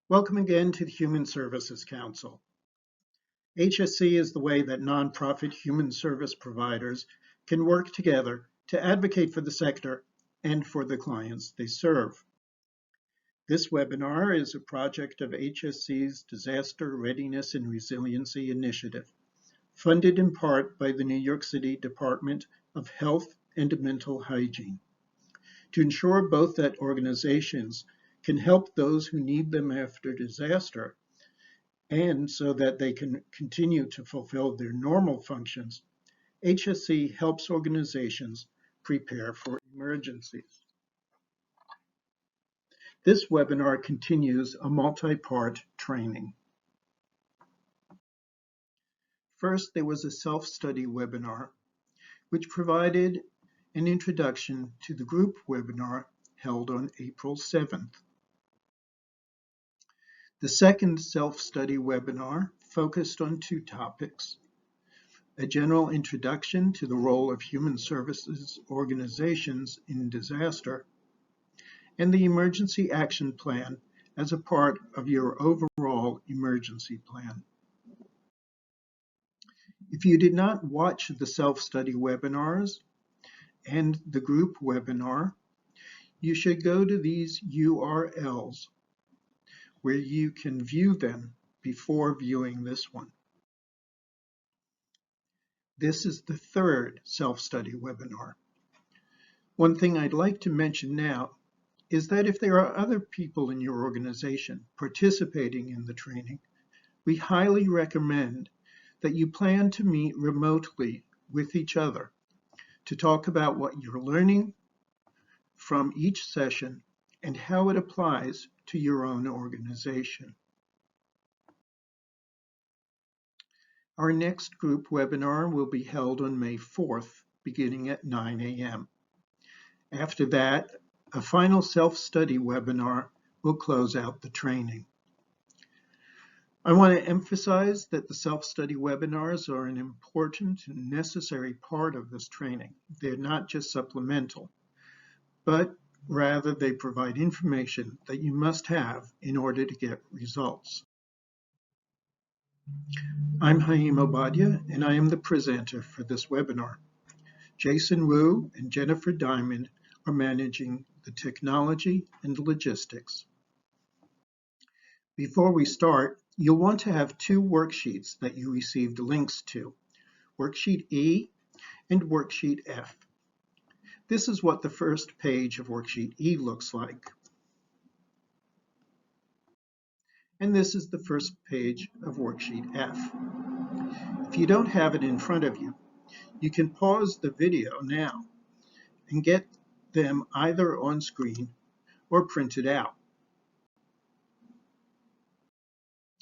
Welcome again to the Human Services Council. HSC is the way that nonprofit human service providers can work together to advocate for the sector and for the clients they serve. This webinar is a project of HSC's Disaster Readiness and Resiliency Initiative, funded in part by the New York City Department of Health and Mental Hygiene, to ensure both that organizations can help those who need them after disaster, and so that they can continue to fulfill their normal functions. HSC helps organizations prepare for emergencies. This webinar continues a multi-part training. First, there was a self-study webinar, which provided an introduction to the group webinar held on April 7th. The second self-study webinar focused on two topics: a general introduction to the role of human services organizations in disaster, and the emergency action plan as a part of your overall emergency plan. If you did not watch the self-study webinars and the group webinar, you should go to these URLs where you can view them before viewing this one. This is the third self-study webinar. One thing I'd like to mention now is that if there are other people in your organization participating in the training, we highly recommend that you plan to meet remotely with each other to talk about what you're learning from each session and how it applies to your own organization. Our next group webinar will be held on May 4th, beginning at 9 a.m. After that, a final self-study webinar will close out the training. I want to emphasize that the self-study webinars are an important and necessary part of this training. They're not just supplemental, but rather they provide information that you must have in order to get results. I'm Haim Obadia, and I am the presenter for this webinar. Jason Wu and Jennifer Diamond are managing the technology and logistics. Before we start, you'll want to have two worksheets that you received links to, Worksheet E and Worksheet F. This is what the first page of Worksheet E looks like. And this is the first page of Worksheet F. If you don't have it in front of you, you can pause the video now and get them either on screen or printed out.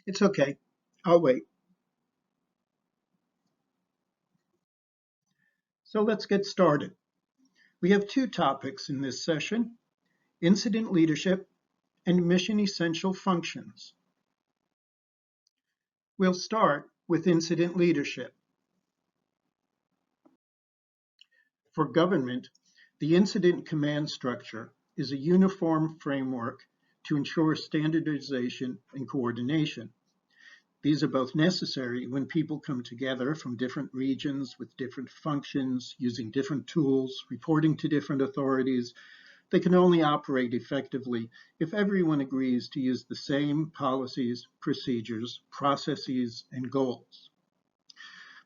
It's okay, I'll wait. So let's get started. We have two topics in this session: incident leadership and mission essential functions. We'll start with incident leadership. For government, the incident command structure is a uniform framework to ensure standardization and coordination. These are both necessary when people come together from different regions with different functions, using different tools, reporting to different authorities. They can only operate effectively if everyone agrees to use the same policies, procedures, processes, and goals.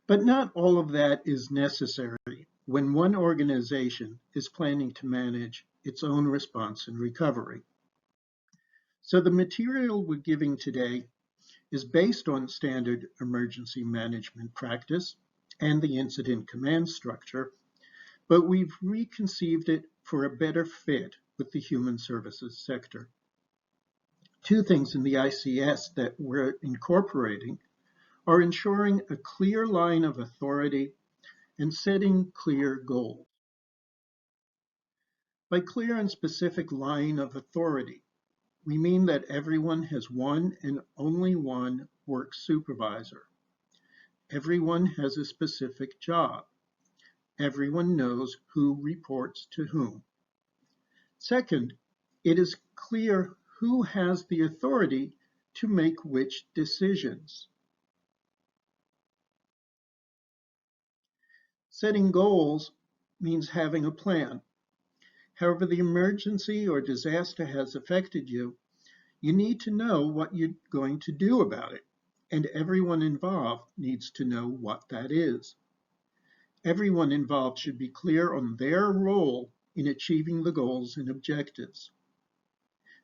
But not all of that is necessary when one organization is planning to manage its own response and recovery. So the material we're giving today is based on standard emergency management practice and the incident command structure, but we've reconceived it for a better fit with the human services sector. Two things in the ICS that we're incorporating are ensuring a clear line of authority and setting clear goals. By clear and specific line of authority, we mean that everyone has one and only one work supervisor. Everyone has a specific job. Everyone knows who reports to whom. Second, it is clear who has the authority to make which decisions. Setting goals means having a plan. However the emergency or disaster has affected you, you need to know what you're going to do about it, and everyone involved needs to know what that is. Everyone involved should be clear on their role in achieving the goals and objectives.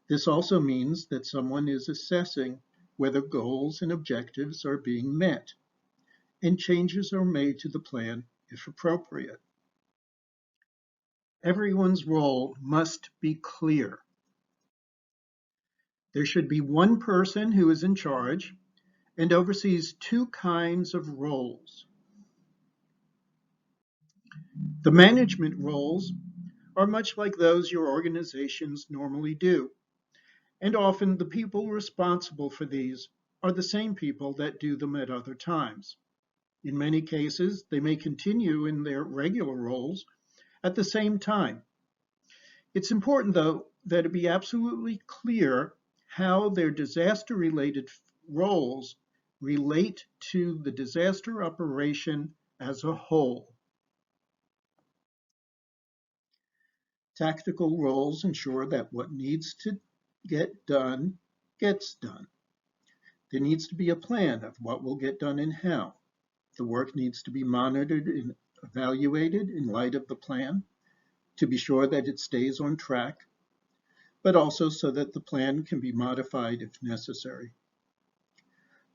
This also means that someone is assessing whether goals and objectives are being met, and changes are made to the plan if appropriate. Everyone's role must be clear. There should be one person who is in charge and oversees two kinds of roles. The management roles are much like those your organizations normally do, and often the people responsible for these are the same people that do them at other times. In many cases, they may continue in their regular roles at the same time. It's important, though, that it be absolutely clear how their disaster-related roles relate to the disaster operation as a whole. Tactical roles ensure that what needs to get done gets done. There needs to be a plan of what will get done and how. The work needs to be monitored and evaluated in light of the plan to be sure that it stays on track, but also so that the plan can be modified if necessary.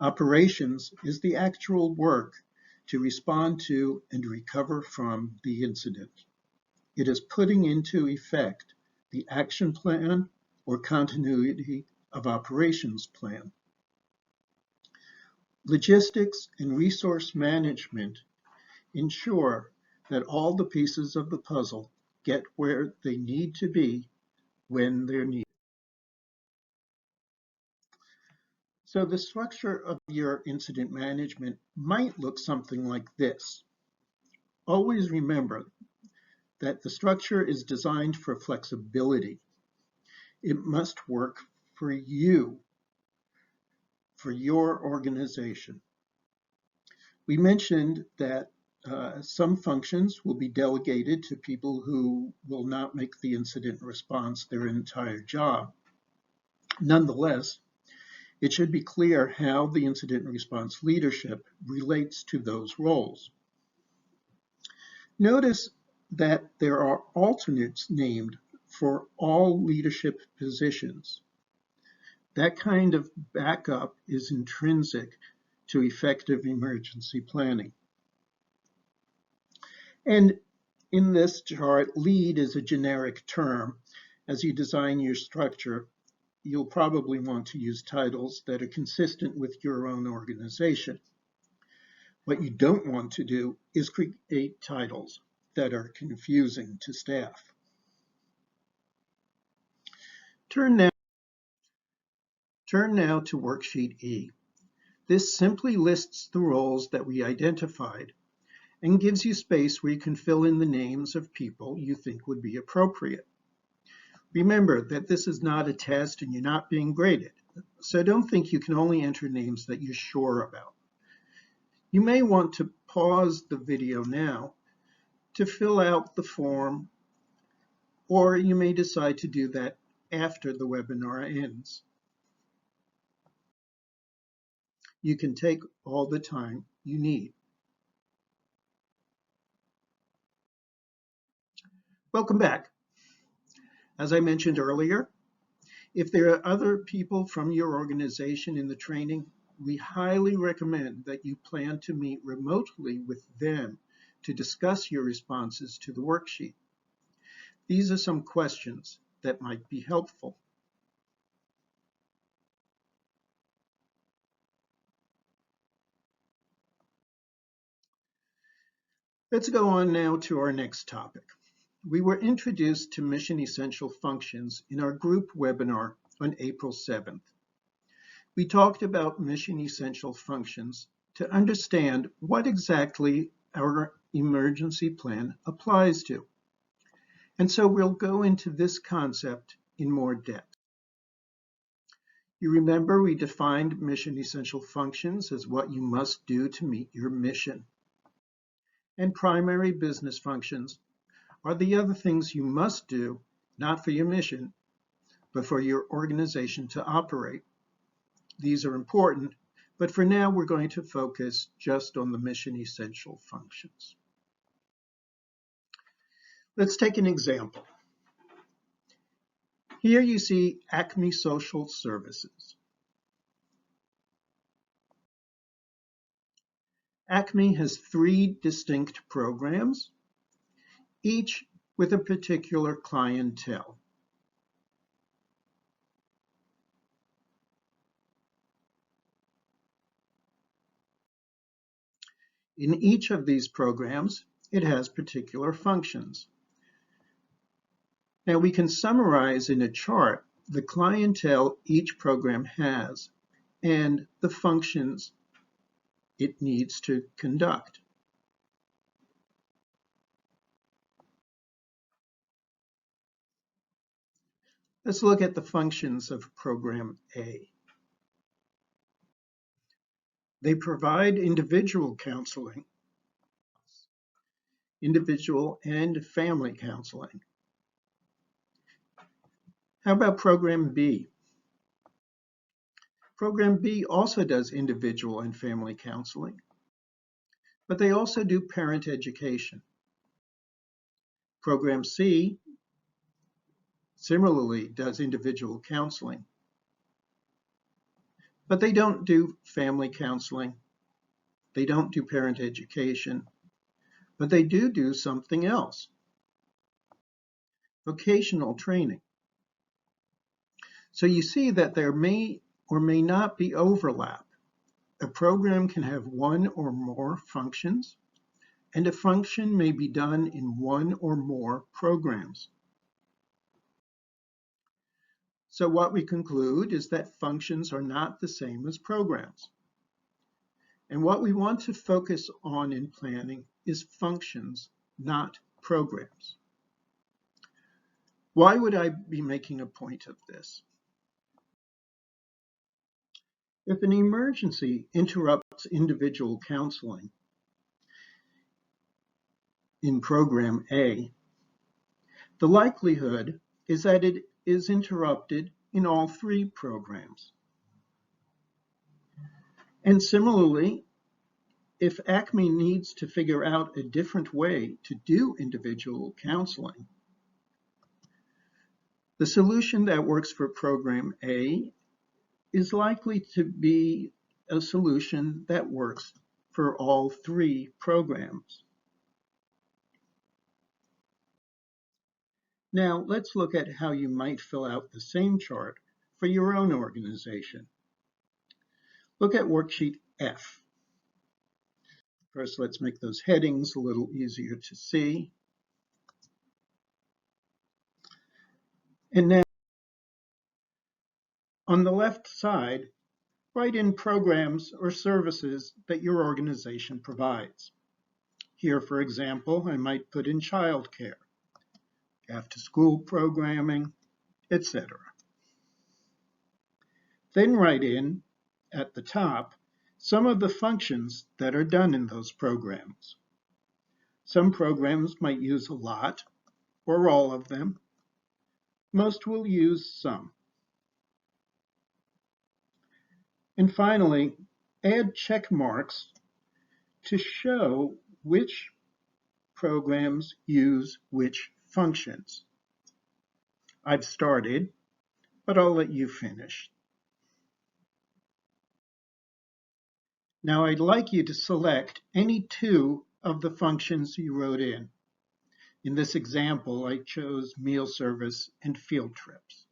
Operations is the actual work to respond to and recover from the incident. It is putting into effect the action plan or continuity of operations plan. Logistics and resource management ensure that all the pieces of the puzzle get where they need to be when they're needed. So the structure of your incident management might look something like this. Always remember that the structure is designed for flexibility. It must work for you, for your organization. We mentioned that some functions will be delegated to people who will not make the incident response their entire job. Nonetheless, it should be clear how the incident response leadership relates to those roles. Notice that there are alternates named for all leadership positions. That kind of backup is intrinsic to effective emergency planning. And in this chart, lead is a generic term. As you design your structure, you'll probably want to use titles that are consistent with your own organization. What you don't want to do is create titles that are confusing to staff. Turn now to Worksheet E. This simply lists the roles that we identified and gives you space where you can fill in the names of people you think would be appropriate. Remember that this is not a test and you're not being graded, so don't think you can only enter names that you're sure about. You may want to pause the video now to fill out the form, or you may decide to do that after the webinar ends. You can take all the time you need. Welcome back. As I mentioned earlier, if there are other people from your organization in the training, we highly recommend that you plan to meet remotely with them to discuss your responses to the worksheet. These are some questions that might be helpful. Let's go on now to our next topic. We were introduced to mission essential functions in our group webinar on April 7th. We talked about mission essential functions to understand what exactly our emergency plan applies to. And so we'll go into this concept in more depth. You remember we defined mission essential functions as what you must do to meet your mission. And primary business functions are the other things you must do, not for your mission, but for your organization to operate. These are important, but for now we're going to focus just on the mission essential functions. Let's take an example. Here you see Acme Social Services. Acme has 3 distinct programs, each with a particular clientele. In each of these programs, it has particular functions. Now we can summarize in a chart the clientele each program has and the functions it needs to conduct. Let's look at the functions of Program A. They provide individual counseling, individual and family counseling. How about Program B? Program B also does individual and family counseling, but they also do parent education. Program C similarly does individual counseling, but they don't do family counseling, they don't do parent education, but they do something else, vocational training. So you see that there may or may not be overlap. A program can have one or more functions, and a function may be done in one or more programs. So what we conclude is that functions are not the same as programs. And what we want to focus on in planning is functions, not programs. Why would I be making a point of this? If an emergency interrupts individual counseling in Program A, the likelihood is that it is interrupted in all 3 programs. And similarly, if Acme needs to figure out a different way to do individual counseling, the solution that works for Program A is likely to be a solution that works for all 3 programs. Now let's look at how you might fill out the same chart for your own organization. Look at worksheet F. First, let's make those headings a little easier to see. And now, on the left side, write in programs or services that your organization provides. Here, for example, I might put in childcare, after-school programming, etc. Then write in, at the top, some of the functions that are done in those programs. Some programs might use a lot, or all of them. Most will use some. And finally, add check marks to show which programs use which functions. I've started, but I'll let you finish. Now I'd like you to select any 2 of the functions you wrote in. In this example, I chose meal service and field trips.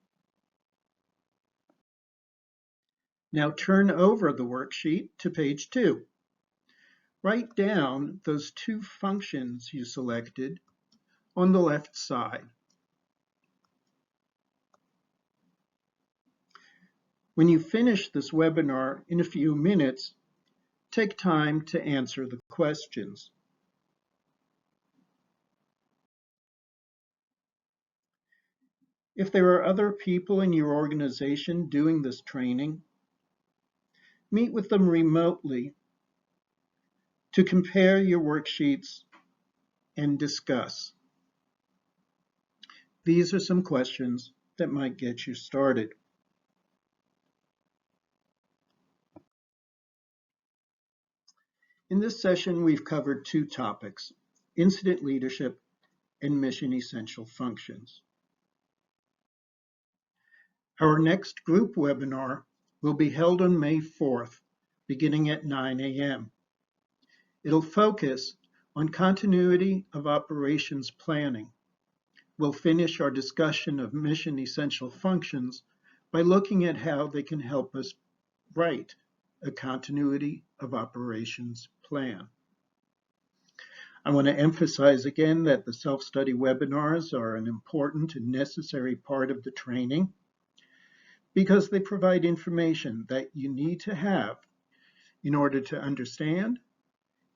Now turn over the worksheet to page 2. Write down those 2 functions you selected on the left side. When you finish this webinar in a few minutes, take time to answer the questions. If there are other people in your organization doing this training, meet with them remotely to compare your worksheets and discuss. These are some questions that might get you started. In this session, we've covered two topics: incident leadership and mission essential functions. Our next group webinar will be held on May 4th, beginning at 9 a.m. It'll focus on continuity of operations planning. We'll finish our discussion of mission essential functions by looking at how they can help us write a continuity of operations plan. I want to emphasize again that the self-study webinars are an important and necessary part of the training because they provide information that you need to have in order to understand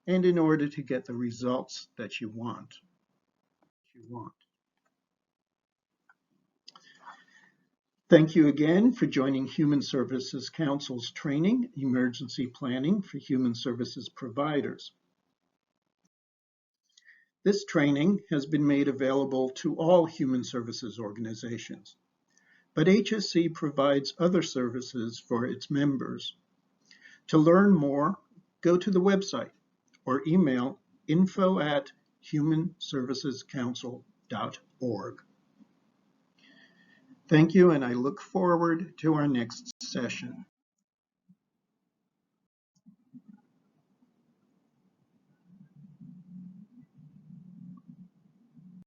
and in order to get the results that you want. Thank you again for joining Human Services Council's training, Emergency Planning for Human Services Providers. This training has been made available to all human services organizations, but HSC provides other services for its members. To learn more, go to the website or email info@humanservicescouncil.org. Thank you, and I look forward to our next session.